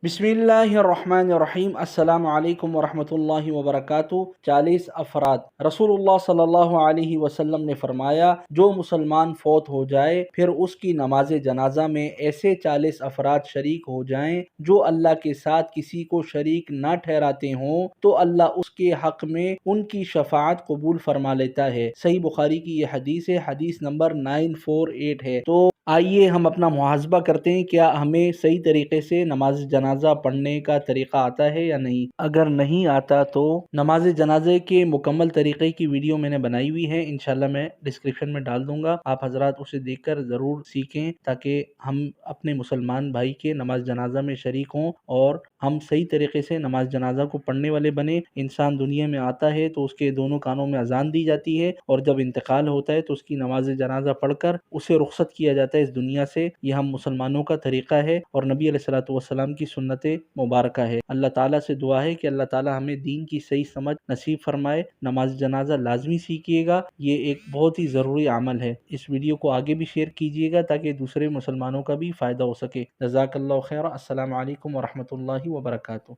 बिस्मिल्लाहिर्रहमानिर्रहीम। अस्सलाम वालेकुम वरहमतुल्लाहि वबरकातुहू। 40 अफराद। रसूलुल्लाह सल्लल्लाहु अलैहि वसल्लम ने फरमाया, जो मुसलमान फौत हो जाए फिर उसकी नमाज जनाजा में ऐसे 40 अफराद शरीक हो जाएं जो अल्लाह के साथ किसी को शरीक ना ठहराते हों, तो अल्लाह उसके हक में उनकी शफाअत कबूल फरमा लेता है। सही बुखारी की ये हदीस है, हदीस नंबर 948 है। तो आइए हम अपना मुहासबा करते हैं, क्या हमें सही तरीके से नमाज जनाजा पढ़ने का तरीका आता है या नहीं। अगर नहीं आता तो नमाज जनाजे के मुकम्मल तरीके की वीडियो मैंने बनाई हुई है, इंशाल्लाह मैं डिस्क्रिप्शन में डाल दूंगा। आप हजरात उसे देखकर ज़रूर सीखें ताकि हम अपने मुसलमान भाई के नमाज जनाजा में शरीक हों और हम सही तरीके से नमाज जनाजा को पढ़ने वाले बने। इंसान दुनिया में आता है तो उसके दोनों कानों में अजान दी जाती है और जब इंतकाल होता है तो उसकी नमाज जनाजा पढ़कर उसे रुखसत किया जाता है इस दुनिया से। यह हम मुसलमानों का तरीका है और नबी अलैहिस्सलातु वस्सलाम की सुन्नत मुबारक है। अल्लाह ताला से दुआ है कि अल्लाह ताला हमें दीन की सही समझ नसीब फरमाए। नमाज जनाजा लाजमी सीखिएगा, ये एक बहुत ही ज़रूरी अमल है। इस वीडियो को आगे भी शेयर कीजिएगा ताकि दूसरे मुसलमानों का भी फ़ायदा हो सके। जज़ाकल्लाहु खैर। अस्सलामु अलैकुम वरहमतुल्लाहि वबरकातुहू।